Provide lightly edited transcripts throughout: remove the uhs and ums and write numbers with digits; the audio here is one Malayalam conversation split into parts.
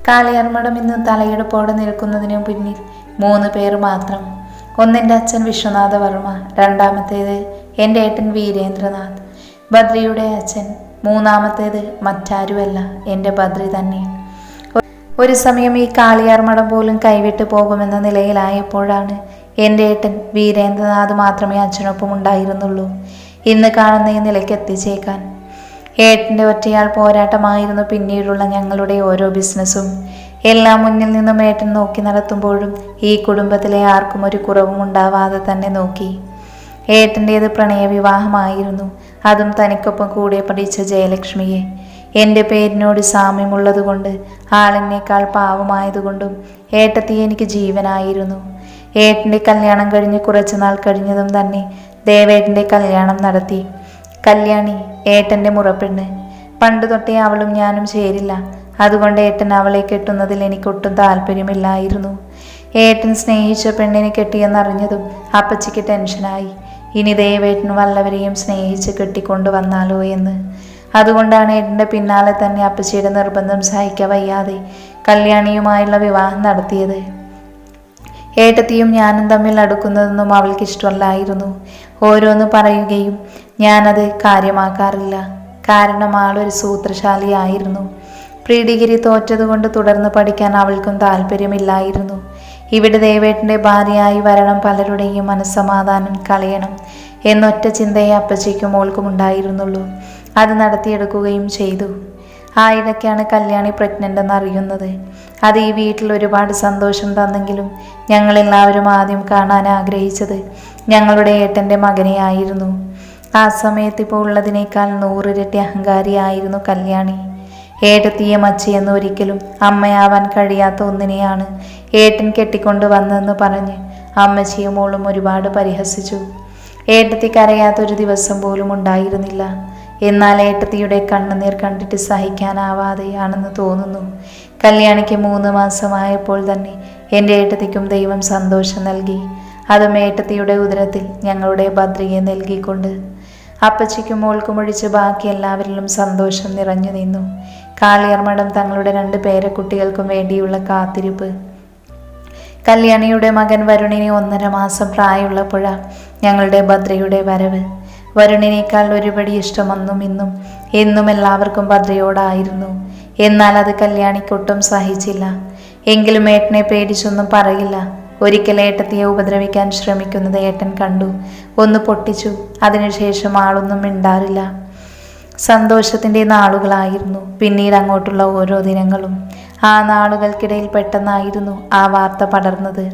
കാളിയാർമഠം ഇന്ന് തലയെടുപ്പോടെ നിൽക്കുന്നതിനു പിന്നിൽ 3 പേർ മാത്രം. ഒന്നെൻ്റെ അച്ഛൻ വിശ്വനാഥവർമ്മ, രണ്ടാമത്തേത് എൻ്റെ ഏട്ടൻ വീരേന്ദ്രനാഥ്, ബദ്രിയുടെ അച്ഛൻ. മൂന്നാമത്തേത് മറ്റാരുമല്ല, എൻ്റെ ബദ്രി തന്നെ. ഒരു സമയം ഈ കാളിയാർമഠം പോലും കൈവിട്ട് പോകുമെന്ന നിലയിലായപ്പോഴാണ് എൻ്റെ ഏട്ടൻ വീരേന്ദ്രനാഥ് മാത്രമേ അച്ഛനൊപ്പം ഉണ്ടായിരുന്നുള്ളൂ. ഇന്ന് കാണുന്ന ഈ നിലയ്ക്ക് എത്തിച്ചേക്കാൻ ഏട്ടൻ്റെ ഒറ്റയാൾ പോരാട്ടമായിരുന്നു പിന്നീടുള്ള ഞങ്ങളുടെ ഓരോ ബിസിനസ്സും. എല്ലാം മുന്നിൽ നിന്നും ഏട്ടൻ നോക്കി നടത്തുമ്പോഴും ഈ കുടുംബത്തിലെ ആർക്കും ഒരു കുറവും ഉണ്ടാവാതെ തന്നെ നോക്കി. ഏട്ടൻ്റേത് പ്രണയവിവാഹമായിരുന്നു, അതും തനിക്കൊപ്പം കൂടെ പഠിച്ച ജയലക്ഷ്മിയെ. എൻ്റെ പേരിനോട് സാമ്യമുള്ളതുകൊണ്ട്, ആളിനേക്കാൾ പാവമായതുകൊണ്ടും ഏട്ടത്തി എനിക്ക് ജീവനായിരുന്നു. ഏട്ടൻ്റെ കല്യാണം കഴിഞ്ഞ് കുറച്ചുനാൾ കഴിഞ്ഞതും തന്നെ ദേവേട്ടൻ്റെ കല്യാണം നടത്തി. കല്യാണി ഏട്ടൻ്റെ മുറപ്പെണ്ണ്. പണ്ട് തൊട്ടേ അവളും ഞാനും ചേരില്ല. അതുകൊണ്ട് ഏട്ടൻ അവളെ കെട്ടുന്നതിൽ എനിക്കൊട്ടും താല്പര്യമില്ലായിരുന്നു. ഏട്ടൻ സ്നേഹിച്ച പെണ്ണിനെ കെട്ടിയെന്നറിഞ്ഞതും അപ്പച്ചിക്ക് ടെൻഷനായി. ഇനി ദേവേട്ടൻ വല്ലവരെയും സ്നേഹിച്ച് കെട്ടിക്കൊണ്ടു വന്നാലോ എന്ന്. അതുകൊണ്ടാണ് ഏട്ടൻ്റെ പിന്നാലെ തന്നെ അപ്പച്ചിയുടെ നിർബന്ധം സഹിക്കാൻ വയ്യാതെ കല്യാണിയുമായുള്ള വിവാഹം നടത്തിയത്. ഏട്ടത്തിയും ഞാനും തമ്മിൽ അടുക്കുന്നതൊന്നും അവൾക്ക് ഇഷ്ടമല്ലായിരുന്നു. ഓരോന്ന് പറയുകയും ഞാനത് കാര്യമാക്കാറില്ല. കാരണം ആളൊരു സൂത്രശാലിയായിരുന്നു. പ്രീ ഡിഗ്രി തോറ്റതുകൊണ്ട് തുടർന്ന് പഠിക്കാൻ അവൾക്കും താല്പര്യമില്ലായിരുന്നു. ഇവിടെ ദേവേട്ടൻ്റെ ഭാര്യയായി വരണം, പലരുടെയും മനസ്സമാധാനം കളയണം എന്നൊറ്റ ചിന്തയെ അപ്പച്ചിക്കും മോൾക്കും ഉണ്ടായിരുന്നുള്ളൂ. അത് നടത്തിയെടുക്കുകയും ചെയ്തു. ആ ഇടയ്ക്കാണ് കല്യാണി പ്രഗ്നൻ്റ് എന്നറിയുന്നത്. അത് ഈ വീട്ടിൽ ഒരുപാട് സന്തോഷം തന്നെങ്കിലും ഞങ്ങളെല്ലാവരും ആദ്യം കാണാൻ ആഗ്രഹിച്ചത് ഞങ്ങളുടെ ഏട്ടൻ്റെ മകനെയായിരുന്നു. ആ സമയത്ത് ഇപ്പോൾ ഉള്ളതിനേക്കാൾ 100 ഇരട്ടി അഹങ്കാരിയായിരുന്നു കല്യാണി. ഏട്ടത്തിയെ മച്ചിയെന്ന് ഒരിക്കലും അമ്മയാവാൻ കഴിയാത്ത ഒന്നിനെയാണ് ഏട്ടൻ കെട്ടിക്കൊണ്ട് വന്നതെന്ന് പറഞ്ഞ് അമ്മച്ചിയും മോളും ഒരുപാട് പരിഹസിച്ചു. ഏട്ടത്തി കരയാത്തൊരു ദിവസം പോലും ഉണ്ടായിരുന്നില്ല. എന്നാൽ ഏട്ടത്തിയുടെ കണ്ണുനീർ കണ്ടിട്ട് സഹിക്കാനാവാതെയാണെന്ന് തോന്നുന്നു. കല്യാണിക്ക് 3 മാസമായപ്പോൾ തന്നെ എൻ്റെ ഏട്ടത്തിക്കും ദൈവം സന്തോഷം നൽകി. അതും ഏട്ടത്തിയുടെ ഉദരത്തിൽ ഞങ്ങളുടെ ബദ്രിയെ നൽകിക്കൊണ്ട്. അപ്പച്ചിക്കും മോൾക്കും ഒഴിച്ച് ബാക്കി എല്ലാവരിലും സന്തോഷം നിറഞ്ഞു നിന്നു. കാളിയാർമഠം തങ്ങളുടെ 2 പേരക്കുട്ടികൾക്കും വേണ്ടിയുള്ള കാത്തിരിപ്പ്. കല്യാണിയുടെ മകൻ വരുണിന് 1.5 മാസം പ്രായമുള്ളപ്പോഴാണ് ഞങ്ങളുടെ ബദ്രയുടെ വരവ്. വരുണിനേക്കാൾ ഒരുപടി ഇഷ്ടം അന്നും ഇന്നും എന്നും എല്ലാവർക്കും ബദ്രയോടായിരുന്നു. എന്നാൽ അത് കല്യാണിക്കൊട്ടും സഹിച്ചില്ല. എങ്കിലും ഏട്ടനെ പേടിച്ചൊന്നും പറയില്ല. ഒരിക്കൽ ഏട്ടത്തിയെ ഉപദ്രവിക്കാൻ ശ്രമിക്കുന്നത് ഏട്ടൻ കണ്ടു. ഒന്ന് പൊട്ടിച്ചു. അതിനുശേഷം ആളൊന്നും മിണ്ടാറില്ല. സന്തോഷത്തിൻ്റെ നാളുകളായിരുന്നു പിന്നീട് അങ്ങോട്ടുള്ള ഓരോ ദിനങ്ങളും. ആ നാളുകൾക്കിടയിൽ പെട്ടെന്നായിരുന്നു ആ വാർത്ത പടർന്നത്,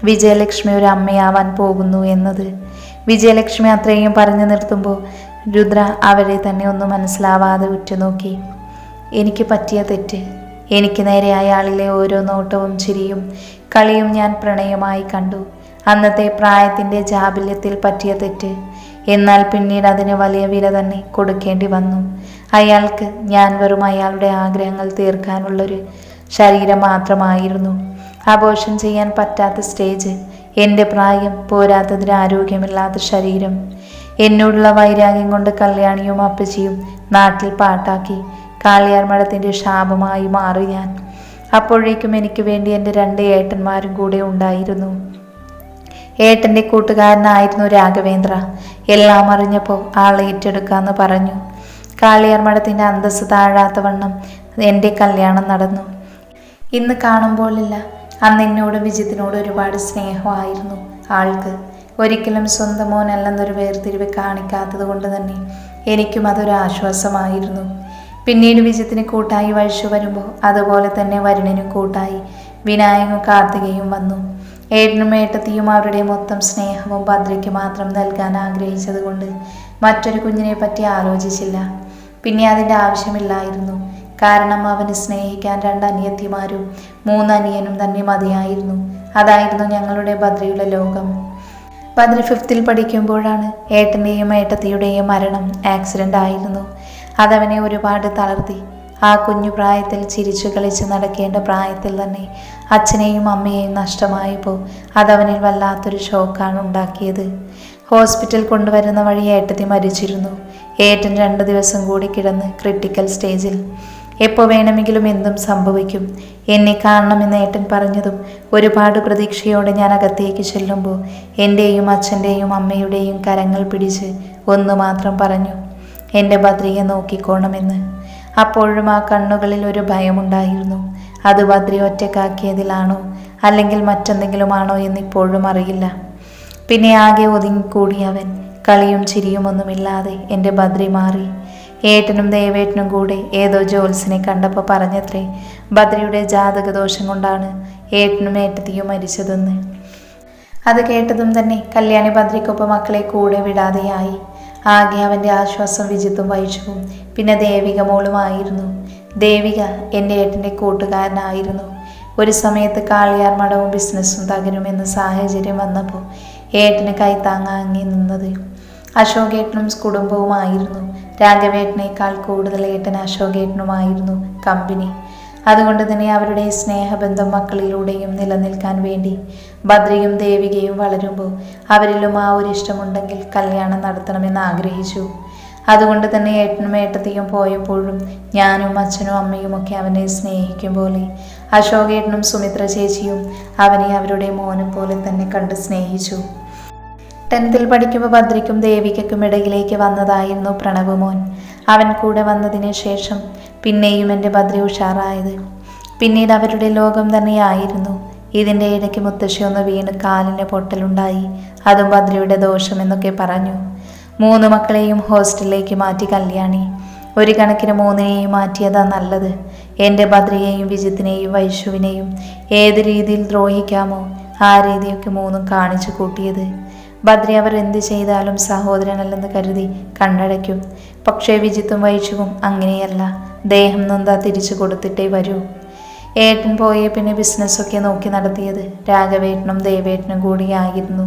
വിജയലക്ഷ്മി ഒരു അമ്മയാവാൻ പോകുന്നു എന്നത്. വിജയലക്ഷ്മി അത്രയും പറഞ്ഞു നിർത്തുമ്പോൾ രുദ്ര അവരെ തന്നെ ഒന്നും മനസ്സിലാവാതെ ഉറ്റുനോക്കി. എനിക്ക് പറ്റിയ തെറ്റ്, എനിക്ക് നേരെ അയാളിലെ ഓരോ നോട്ടവും ചിരിയും കളിയും ഞാൻ പ്രണയമായി കണ്ടു. അന്നത്തെ പ്രായത്തിൻ്റെ ജാബല്യത്തിൽ പറ്റിയ തെറ്റ്. എന്നാൽ പിന്നീട് അതിന് വലിയ വില തന്നെ കൊടുക്കേണ്ടി വന്നു. അയാൾക്ക് ഞാൻ വെറും അയാളുടെ ആഗ്രഹങ്ങൾ തീർക്കാനുള്ളൊരു ശരീരം മാത്രമായിരുന്നു. അബോർഷൻ ചെയ്യാൻ പറ്റാത്ത സ്റ്റേജ്, എൻ്റെ പ്രായം പോരാത്തതിന് ആരോഗ്യമില്ലാത്ത ശരീരം. എന്നോടുള്ള വൈരാഗ്യം കൊണ്ട് കല്യാണിയും അപ്പച്ചിയും നാട്ടിൽ പാട്ടാക്കി. കാളിയാർമഠത്തിൻ്റെ ശാപമായി മാറി ഞാൻ. അപ്പോഴേക്കും എനിക്ക് വേണ്ടി എൻ്റെ 2 ഏട്ടന്മാരും കൂടെ ഉണ്ടായിരുന്നു. ഏട്ടൻ്റെ കൂട്ടുകാരനായിരുന്നു രാഘവേന്ദ്ര. എല്ലാം അറിഞ്ഞപ്പോൾ ആളെ ഏറ്റെടുക്കാമെന്ന് പറഞ്ഞു. കാളിയാർമഠത്തിൻ്റെ അന്തസ്സ് താഴാത്ത വണ്ണം എൻ്റെ കല്യാണം നടന്നു. ഇന്ന് കാണുമ്പോഴില്ല, അന്ന് എന്നോടും വിജിത്തിനോടും ഒരുപാട് സ്നേഹമായിരുന്നു ആൾക്ക്. ഒരിക്കലും സ്വന്തം മോനല്ലെന്നൊരു വേർതിരിവ് കാണിക്കാത്തത് കൊണ്ട് തന്നെ എനിക്കും അതൊരു ആശ്വാസമായിരുന്നു. പിന്നീട് വിജിത്തിന് കൂട്ടായി വഴിച്ചു വരുമ്പോൾ അതുപോലെ തന്നെ വരുണിനും കൂട്ടായി വിനായകനും കാർത്തികയും വന്നു. ഏട്ടനും ഏട്ടത്തിയും അവരുടെ മൊത്തം സ്നേഹവും ഭദ്രയ്ക്ക് മാത്രം നൽകാൻ ആഗ്രഹിച്ചത് കൊണ്ട് മറ്റൊരു കുഞ്ഞിനെ പറ്റി ആലോചിച്ചില്ല. പിന്നെ അതിൻ്റെ ആവശ്യമില്ലായിരുന്നു. കാരണം അവന് സ്നേഹിക്കാൻ 2 അനിയത്തിമാരും 3 അനിയനും തന്നെ മതിയായിരുന്നു. അതായിരുന്നു ഞങ്ങളുടെ ഭദ്രയുടെ ലോകം. ഭദ്ര 5th പഠിക്കുമ്പോഴാണ് ഏട്ടൻ്റെയും ഏട്ടത്തിയുടെയും മരണം. ആക്സിഡൻ്റ് ആയിരുന്നു. അതവനെ ഒരുപാട് തളർത്തി. ആ കുഞ്ഞു പ്രായത്തിൽ ചിരിച്ചു കളിച്ച് നടക്കേണ്ട പ്രായത്തിൽ തന്നെ അച്ഛനെയും അമ്മയെയും നഷ്ടമായപ്പോൾ അതവനിൽ വല്ലാത്തൊരു ഷോക്കാണ് ഉണ്ടാക്കിയത്. ഹോസ്പിറ്റൽ കൊണ്ടുവരുന്ന വഴി ഏട്ടത്തി മരിച്ചിരുന്നു. ഏട്ടൻ 2 ദിവസം കൂടി കിടന്ന് ക്രിട്ടിക്കൽ സ്റ്റേജിൽ. എപ്പോൾ വേണമെങ്കിലും എന്തും സംഭവിക്കും. എന്നെ കാണണമെന്ന് ഏട്ടൻ പറഞ്ഞതും ഒരുപാട് പ്രതീക്ഷയോടെ ഞാൻ അകത്തേക്ക് ചെല്ലുമ്പോൾ എൻ്റെയും അച്ഛൻ്റെയും അമ്മയുടെയും കരങ്ങൾ പിടിച്ച് ഒന്നു മാത്രം പറഞ്ഞു, എൻ്റെ ബദ്രിയെ നോക്കിക്കോണമെന്ന്. അപ്പോഴും ആ കണ്ണുകളിൽ ഒരു ഭയമുണ്ടായിരുന്നു. അത് ബദ്രി ഒറ്റക്കാക്കിയതിലാണോ അല്ലെങ്കിൽ മറ്റെന്തെങ്കിലുമാണോ എന്നിപ്പോഴും അറിയില്ല. പിന്നെ ആകെ ഒതുങ്ങിക്കൂടി അവൻ. കളിയും ചിരിയും ഒന്നുമില്ലാതെ എൻ്റെ ബദ്രി മാറി. ഏട്ടനും ദേവേട്ടനും കൂടെ ഏതോ ജോത്സ്യനെ കണ്ടപ്പോൾ പറഞ്ഞത്രേ, ബദ്രിയുടെ ജാതകദോഷം കൊണ്ടാണ് ഏട്ടനും ഏട്ടത്തിയും മരിച്ചതെന്ന്. അത് കേട്ടതും തന്നെ കല്യാണി ബദ്രിക്കൊപ്പം മക്കളെ കൂടെ വിടാതെയായി. ആകെ അവൻ്റെ ആശ്വാസം വിജിത്തും വൈഷുവും പിന്നെ ദേവിക മോളുമായിരുന്നു. ദേവിക എൻ്റെ ഏട്ടൻ്റെ കൂട്ടുകാരനായിരുന്നു. ഒരു സമയത്ത് കാളിയാർ മഠവും ബിസിനസ്സും തകരുമെന്ന സാഹചര്യം വന്നപ്പോൾ ഏട്ടന് കൈത്താങ്ങാങ്ങി നിന്നത് അശോകേട്ടനും കുടുംബവുമായിരുന്നു. രാഘവേട്ടനേക്കാൾ കൂടുതൽ ഏട്ടൻ അശോകേട്ടനുമായിരുന്നു കമ്പനി. അതുകൊണ്ട് തന്നെ അവരുടെ സ്നേഹബന്ധം മക്കളിലൂടെയും നിലനിൽക്കാൻ വേണ്ടി ബദ്രിയും ദേവികയും വളരുമ്പോൾ അവരിലും ആ ഒരു ഇഷ്ടമുണ്ടെങ്കിൽ കല്യാണം നടത്തണമെന്ന് ആഗ്രഹിച്ചു. അതുകൊണ്ട് തന്നെ ഏട്ടനും ഏട്ടത്തിയും പോയപ്പോഴും ഞാനും അച്ഛനും അമ്മയും ഒക്കെ അവനെ സ്നേഹിക്കും പോലെ അശോകേട്ടനും സുമിത്ര ചേച്ചിയും അവനെ അവരുടെ മോനെ പോലെ തന്നെ കണ്ട് സ്നേഹിച്ചു. 10th പഠിക്കുമ്പോൾ ബദ്രിക്കും ദേവികയ്ക്കും ഇടയിലേക്ക് വന്നതായിരുന്നു പ്രണവ് മോൻ. അവൻ കൂടെ വന്നതിന് ശേഷം പിന്നെയും എൻ്റെ ബദ്രി ഉഷാറായത്. പിന്നീട് അവരുടെ ലോകം തന്നെയായിരുന്നു. ഇതിൻ്റെ ഇടയ്ക്ക് മുത്തശ്ശി ഒന്ന് വീണ് കാലിന് പൊട്ടലുണ്ടായി. അതും ബദ്രിയുടെ ദോഷമെന്നൊക്കെ പറഞ്ഞു. 3 മക്കളെയും ഹോസ്റ്റലിലേക്ക് മാറ്റി കല്യാണി. ഒരു കണക്കിന് 3നെയും മാറ്റിയതാ നല്ലത്. എൻ്റെ ബദ്രിയെയും വിജിത്തിനെയും വൈഷുവിനെയും ഏത് രീതിയിൽ ദ്രോഹിക്കാമോ ആ രീതിയൊക്കെ 3ഉം കാണിച്ചു കൂട്ടിയത്. ബദ്രി അവർ എന്ത് ചെയ്താലും സഹോദരനല്ലെന്ന് കരുതി കണ്ണടയ്ക്കും. പക്ഷേ വിജിത്തും വൈഷുവും അങ്ങനെയല്ല. ദേഹം നൊന്താ തിരിച്ചു കൊടുത്തിട്ടേ വരൂ. ഏട്ടൻ പോയ പിന്നെ ബിസിനസ്സൊക്കെ നോക്കി നടത്തിയത് രാഘവേട്ടനും ദേവേട്ടനും കൂടിയായിരുന്നു.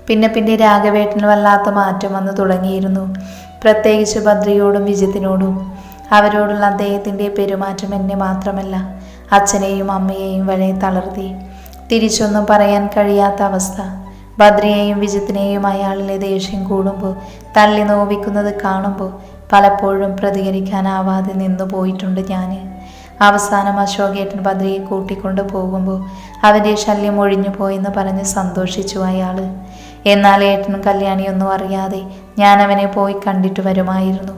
പിന്നെ രാഘവേട്ടന് വല്ലാത്ത മാറ്റം വന്നു തുടങ്ങിയിരുന്നു. പ്രത്യേകിച്ച് ബദ്രിയോടും വിജിത്തിനോടും. അവരോടുള്ള അദ്ദേഹത്തിൻ്റെ പെരുമാറ്റം എന്നെ മാത്രമല്ല അച്ഛനെയും അമ്മയെയും വരെ തളർത്തി. തിരിച്ചൊന്നും പറയാൻ കഴിയാത്ത അവസ്ഥ. ബദ്രിയെയും വിജിത്തിനെയും അയാളിലെ ദേഷ്യം കൂടുമ്പോൾ തള്ളി നോവിക്കുന്നത് കാണുമ്പോൾ പലപ്പോഴും പ്രതികരിക്കാനാവാതെ നിന്നു പോയിട്ടുണ്ട് ഞാൻ. അവസാനം അശോകേട്ടൻ ബദ്രിയെ കൂട്ടിക്കൊണ്ട് പോകുമ്പോൾ അവൻ്റെ ശല്യം ഒഴിഞ്ഞു പോയെന്ന് പറഞ്ഞ് സന്തോഷിച്ചു അയാൾ. എന്നാൽ ഏട്ടനും കല്യാണിയൊന്നും അറിയാതെ ഞാൻ അവനെ പോയി കണ്ടിട്ട് വരുമായിരുന്നു.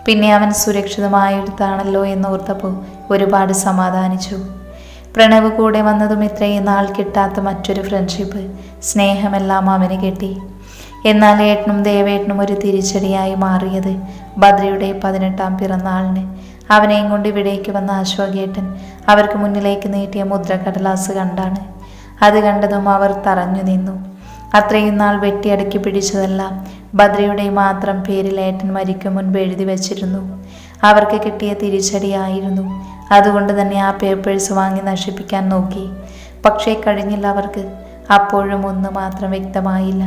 പിന്നെ അവൻ സുരക്ഷിതമായിട്ടാണല്ലോ എന്നോർത്തപ്പോൾ ഒരുപാട് സമാധാനിച്ചു. പ്രണവ് കൂടെ വന്നതും ഇത്രയും നാൾ കിട്ടാത്ത മറ്റൊരു ഫ്രണ്ട്ഷിപ്പ്, സ്നേഹമെല്ലാം അവന് കിട്ടി. എന്നാൽ ഏട്ടനും ദേവേട്ടനും ഒരു തിരിച്ചടിയായി മാറിയത് ബദ്രിയുടെ 18ാം പിറന്നാളിന്. അവനെയും കൊണ്ട് ഇവിടേക്ക് വന്ന അശോകേട്ടൻ അവർക്ക് മുന്നിലേക്ക് നീട്ടിയ മുദ്രക്കടലാസ് കണ്ടാണ്. അത് കണ്ടതും അവർ തറഞ്ഞു നിന്നു. അത്രയും നാൾ വെട്ടിയടക്കി പിടിച്ചതെല്ലാം ബദ്രിയുടെ മാത്രം പേരിൽ ഏട്ടൻ മരിക്കും മുൻപ് എഴുതി വച്ചിരുന്നു. അവർക്ക് കിട്ടിയ തിരിച്ചടിയായിരുന്നു. അതുകൊണ്ട് തന്നെ ആ പേപ്പേഴ്സ് വാങ്ങി നശിപ്പിക്കാൻ നോക്കി. പക്ഷേ കഴിഞ്ഞില്ല അവർക്ക്. അപ്പോഴും ഒന്ന് മാത്രം വ്യക്തമായില്ല,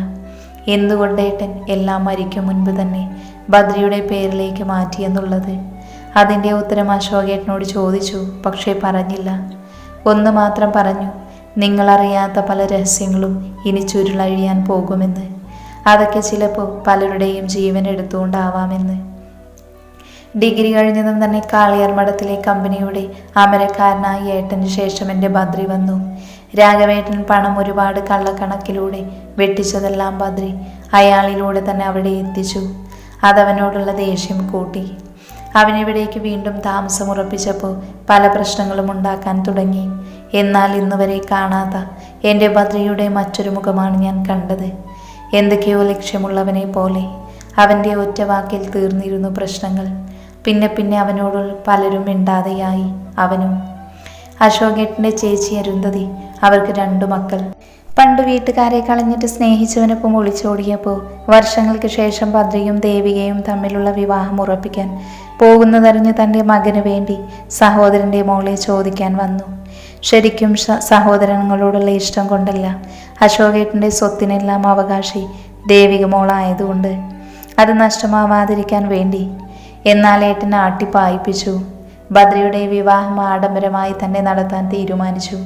എന്തുകൊണ്ട് ഏട്ടൻ എല്ലാം മരിക്കും മുൻപ് തന്നെ ബദ്രിയുടെ പേരിലേക്ക് മാറ്റിയെന്നുള്ളത്. അതിൻ്റെ ഉത്തരം അശോകേട്ടനോട് ചോദിച്ചു, പക്ഷേ പറഞ്ഞില്ല. ഒന്ന് മാത്രം പറഞ്ഞു, നിങ്ങളറിയാത്ത പല രഹസ്യങ്ങളും ഇനി ചുരുളഴിയാൻ പോകുമെന്ന്. അതൊക്കെ ചിലപ്പോൾ പലരുടെയും ജീവൻ എടുത്തുകൊണ്ടാവാമെന്ന്. ഡിഗ്രി കഴിഞ്ഞതും തന്നെ കാളിയാർ മഠത്തിലെ കമ്പനിയുടെ അമരക്കാരനായി ഏട്ടന് ശേഷം എൻ്റെ ബദ്രി വന്നു. രാഘവേട്ടൻ പണം ഒരുപാട് കള്ളക്കണക്കിലൂടെ വെട്ടിച്ചതെല്ലാം ബദ്രി അയാളിലൂടെ തന്നെ അവിടെ എത്തിച്ചു. അതവനോടുള്ള ദേഷ്യം കൂട്ടി. അവനിവിടേക്ക് വീണ്ടും താമസം ഉറപ്പിച്ചപ്പോൾ പല പ്രശ്നങ്ങളും ഉണ്ടാക്കാൻ തുടങ്ങി. എന്നാൽ ഇന്നുവരെ കാണാത്ത എൻ്റെ ബദ്രിയുടെ മറ്റൊരു മുഖമാണ് ഞാൻ കണ്ടത്. എന്തൊക്കെയോ ലക്ഷ്യമുള്ളവനെ പോലെ. അവൻ്റെ ഒറ്റ വാക്കിൽ തീർന്നിരുന്നു പ്രശ്നങ്ങൾ. പിന്നെ അവനോട് പലരും മിണ്ടാതെയായി. അവനും. അശോകേട്ടൻ്റെ ചേച്ചി അരുന്ധതി, അവർക്ക് 2 മക്കൾ. പണ്ട് വീട്ടുകാരെ കളഞ്ഞിട്ട് സ്നേഹിച്ചവനൊപ്പം ഒളിച്ചോടിയപ്പോൾ വർഷങ്ങൾക്ക് ശേഷം ബദ്രിയും ദേവികയും തമ്മിലുള്ള വിവാഹം ഉറപ്പിക്കാൻ പോകുന്നതറിഞ്ഞ് തൻ്റെ മകന് വേണ്ടി സഹോദരൻ്റെ മോളെ ചോദിക്കാൻ വന്നു. ശരിക്കും സഹോദരങ്ങളോടുള്ള ഇഷ്ടം കൊണ്ടല്ല, അശോകേട്ടൻ്റെ സ്വത്തിനെല്ലാം അവകാശി ദേവിക മോളായതുകൊണ്ട്, അത് നഷ്ടമാവാതിരിക്കാൻ വേണ്ടി. എന്നാൽ ഏട്ടൻ ആട്ടിപ്പായിപ്പിച്ചു. ബദ്രിയുടെ വിവാഹം ആഡംബരമായി തന്നെ നടത്താൻ തീരുമാനിച്ചു.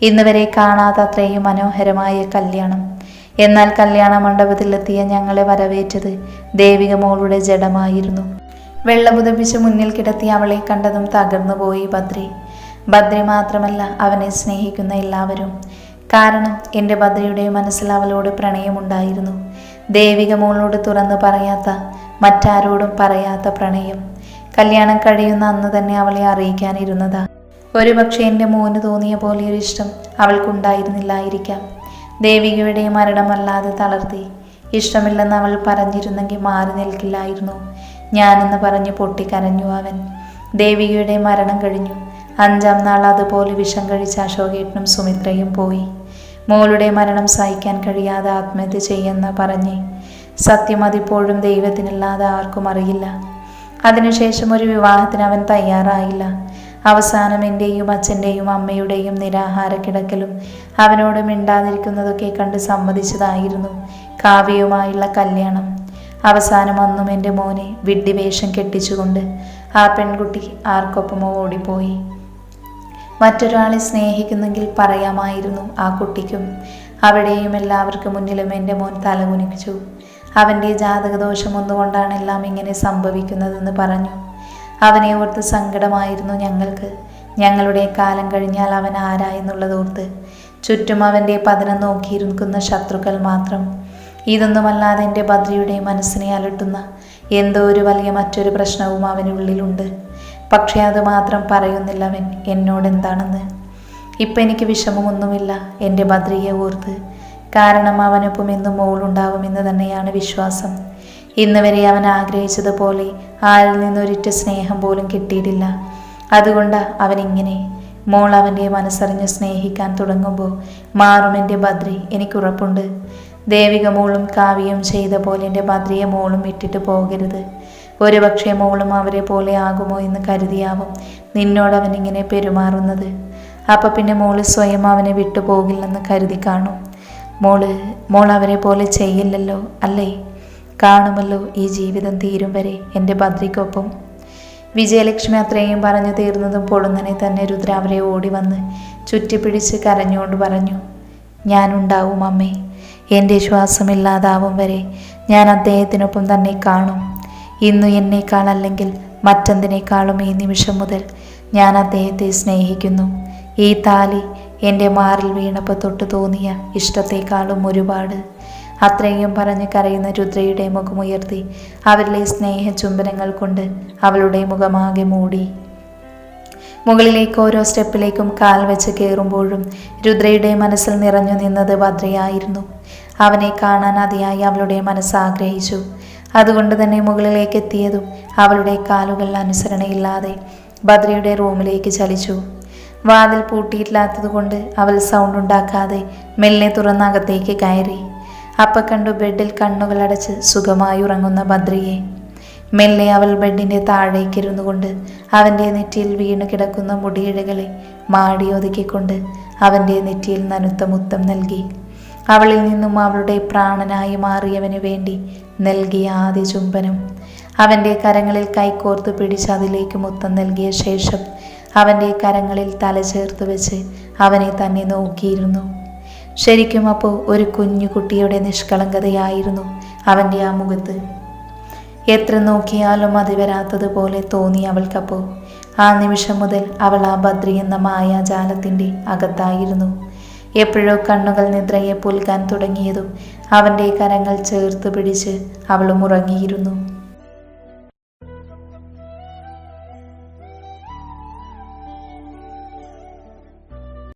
ഇന്നുവരെ കാണാത്ത അത്രയും മനോഹരമായ കല്യാണം. എന്നാൽ കല്യാണ മണ്ഡപത്തിലെത്തിയ ഞങ്ങളെ വരവേറ്റത് ദേവിക മോളുടെ ജഡമായിരുന്നു. വെള്ളപുതപ്പിച്ച് മുന്നിൽ കിടത്തി അവളെ കണ്ടതും തകർന്നുപോയി ബദ്രി മാത്രമല്ല, അവനെ സ്നേഹിക്കുന്ന എല്ലാവരും. കാരണം എൻ്റെ ബദ്രിയുടെ മനസ്സിൽ അവളോട് പ്രണയമുണ്ടായിരുന്നു. ദേവിക മോളോട് തുറന്നു പറയാത്ത, മറ്റാരോടും പറയാത്ത പ്രണയം. കല്യാണം കഴിയുന്ന അന്ന് തന്നെ അവളെ അറിയിക്കാനിരുന്നതാ. ഒരുപക്ഷെ എൻ്റെ മോന് തോന്നിയ പോലെ ഒരു ഇഷ്ടം അവൾക്കുണ്ടായിരുന്നില്ലായിരിക്കാം. ദേവികയുടെ മരണമല്ലാതെ തളർത്തി. ഇഷ്ടമില്ലെന്ന് അവൾ പറഞ്ഞിരുന്നെങ്കിൽ മാറി നിൽക്കില്ലായിരുന്നു. ഞാനെന്ന് പറഞ്ഞ് പൊട്ടിക്കരഞ്ഞു അവൻ. ദേവികയുടെ മരണം കഴിഞ്ഞു. 5-ാം നാൾ അതുപോലെ വിഷം കഴിച്ച അശോകേട്ടനും സുമിത്രയും പോയി. മോളുടെ മരണം സഹിക്കാൻ കഴിയാതെ ആത്മഹത്യ ചെയ്യുന്ന പറഞ്ഞ്. സത്യം അതിപ്പോഴും ദൈവത്തിനല്ലാതെ ആർക്കും അറിയില്ല. അതിനുശേഷം ഒരു വിവാഹത്തിന് അവൻ തയ്യാറായില്ല. അവസാനം എൻ്റെയും അച്ഛൻ്റെയും അമ്മയുടെയും നിരാഹാര കിടക്കലും അവനോട് മിണ്ടാതിരിക്കുന്നതൊക്കെ കണ്ട് സമ്മതിച്ചതായിരുന്നു കാവ്യയുമായുള്ള കല്യാണം. അവസാനം അന്നും എൻ്റെ മോനെ വിഡ്ഢിവേഷം കെട്ടിച്ചുകൊണ്ട് ആ പെൺകുട്ടി ആർക്കൊപ്പമോ ഓടിപ്പോയി. മറ്റൊരാളെ സ്നേഹിക്കുന്നെങ്കിൽ പറയാമായിരുന്നു ആ കുട്ടിക്കും. അവിടെയും എല്ലാവർക്കും മുന്നിലും എൻ്റെ മോൻ തലകുനിച്ചു. അവൻ്റെ ജാതകദോഷം ഒന്നുകൊണ്ടാണ് എല്ലാം ഇങ്ങനെ സംഭവിക്കുന്നതെന്ന് പറഞ്ഞു. അവനെ ഓർത്ത് സങ്കടമായിരുന്നു ഞങ്ങൾക്ക്. ഞങ്ങളുടെ കാലം കഴിഞ്ഞാൽ അവൻ ആരായെന്നുള്ളതോർത്ത്. ചുറ്റും അവൻ്റെ പതനം നോക്കിയിരിക്കുന്ന ശത്രുക്കൾ മാത്രം. ഇതൊന്നുമല്ലാതെ എൻ്റെ ബദ്രിയുടെ മനസ്സിനെ അലട്ടുന്ന എന്തോ ഒരു വലിയ മറ്റൊരു പ്രശ്നവും അവനുള്ളിലുണ്ട്. പക്ഷേ അത് മാത്രം പറയുന്നില്ല അവൻ എന്നോടെന്താണെന്ന്. ഇപ്പം എനിക്ക് വിഷമമൊന്നുമില്ല എൻ്റെ ബദ്രിയെ ഓർത്ത്. കാരണം അവനൊപ്പം എന്നും മോളുണ്ടാവുമെന്ന് തന്നെയാണ് വിശ്വാസം. ഇന്ന് വരെ അവൻ ആഗ്രഹിച്ചതുപോലെ ആരിൽ നിന്നൊരിറ്റ സ്നേഹം പോലും കിട്ടിയിട്ടില്ല. അതുകൊണ്ട് അവനിങ്ങനെ. മോൾ അവൻ്റെ മനസ്സറിഞ്ഞ് സ്നേഹിക്കാൻ തുടങ്ങുമ്പോൾ മാറും എൻ്റെ ബദ്രി, എനിക്കുറപ്പുണ്ട്. ദേവിക മോളും കാവ്യയും ചെയ്ത പോലെ എൻ്റെ ബദ്രിയെ മോളും ഇട്ടിട്ട് പോകരുത്. ഒരുപക്ഷെ മോളും അവരെ പോലെ ആകുമോ എന്ന് കരുതിയാവും നിന്നോടവനിങ്ങനെ പെരുമാറുന്നത്. അപ്പം പിന്നെ മോള് സ്വയം അവനെ വിട്ടുപോകില്ലെന്ന് കരുതി കാണും. മോൾ അവരെ പോലെ ചെയ്യില്ലല്ലോ അല്ലേ? കാണുമല്ലോ ഈ ജീവിതം തീരും വരെ എൻ്റെ ബദ്രിക്കൊപ്പം. വിജയലക്ഷ്മി അത്രയും പറഞ്ഞു തീർന്നതും പൊടുന്നനെ തന്നെ രുദ്ര അവരെ ഓടി വന്ന് ചുറ്റിപ്പിടിച്ച് കരഞ്ഞുകൊണ്ട് പറഞ്ഞു, ഞാനുണ്ടാവും അമ്മേ. എൻ്റെ ശ്വാസമില്ലാതാവും വരെ ഞാൻ അദ്ദേഹത്തിനൊപ്പം തന്നെ കാണും. ഇന്നു എന്നേക്കാൾ അല്ലെങ്കിൽ മറ്റെന്തിനേക്കാളും ഈ നിമിഷം മുതൽ ഞാൻ അദ്ദേഹത്തെ സ്നേഹിക്കുന്നു. ഈ താലി എൻ്റെ മാറിൽ വീണപ്പോൾ തൊട്ട് തോന്നിയ ഇഷ്ടത്തെക്കാളും ഒരുപാട്. അത്രയും പറഞ്ഞ് കരയുന്ന രുദ്രയുടെ മുഖമുയർത്തി അവരിലെ സ്നേഹ ചുംബനങ്ങൾ കൊണ്ട് അവളുടെ മുഖമാകെ മൂടി. മുകളിലേക്ക് ഓരോ സ്റ്റെപ്പിലേക്കും കാൽ വെച്ച് കയറുമ്പോഴും രുദ്രയുടെ മനസ്സിൽ നിറഞ്ഞു നിന്നത് ബദ്രയായിരുന്നു. അവനെ കാണാൻ അതിയായി അവളുടെ മനസ്സ് ആഗ്രഹിച്ചു. അതുകൊണ്ട് തന്നെ മുകളിലേക്ക് എത്തിയതും അവളുടെ കാലുകൾ അനുസരണയില്ലാതെ ബദ്രയുടെ റൂമിലേക്ക് ചലിച്ചു. വാതിൽ പൂട്ടിയിട്ടില്ലാത്തതുകൊണ്ട് അവൾ സൗണ്ട് ഉണ്ടാക്കാതെ മെല്ലെ തുറന്നകത്തേക്ക് കയറി. അപ്പം കണ്ടു ബെഡിൽ കണ്ണുകളടച്ച് സുഖമായി ഉറങ്ങുന്ന ബദ്രിയെ. മെല്ലെ അവൾ ബെഡിൻ്റെ താഴേക്കിരുന്നു കൊണ്ട് അവൻ്റെ നെറ്റിയിൽ വീണു കിടക്കുന്ന മുടിയിഴകളെ മാടി ഒതുക്കിക്കൊണ്ട് അവൻ്റെ നെറ്റിയിൽ നനുത്ത മുത്തം നൽകി. അവളിൽ നിന്നും അവളുടെ പ്രാണനായി മാറിയവന് വേണ്ടി നൽകിയ ആദ്യ ചുംബനം. അവൻ്റെ കരങ്ങളിൽ കൈകോർത്ത് പിടിച്ച് അതിലേക്ക് മുത്തം നൽകിയ ശേഷം അവൻ്റെ കരങ്ങളിൽ തല ചേർത്ത് വെച്ച് അവനെ തന്നെ നോക്കിയിരുന്നു. ശരിക്കും അപ്പോൾ ഒരു കുഞ്ഞു കുട്ടിയുടെ നിഷ്കളങ്കതയായിരുന്നു അവൻ്റെ ആ മുഖത്ത്. എത്ര നോക്കിയാലും മതി വരാത്തതുപോലെ തോന്നി അവൾക്കപ്പോൾ. ആ നിമിഷം മുതൽ അവൾ ആ ബദ്രി എന്ന മായാജാലത്തിൻ്റെ അകത്തായിരുന്നു. എപ്പോഴോ കണ്ണുകൾ നിദ്രയെ പുൽകാൻ തുടങ്ങിയതും അവൻ്റെ കരങ്ങൾ ചേർത്ത് പിടിച്ച് അവളും ഉറങ്ങിയിരുന്നു.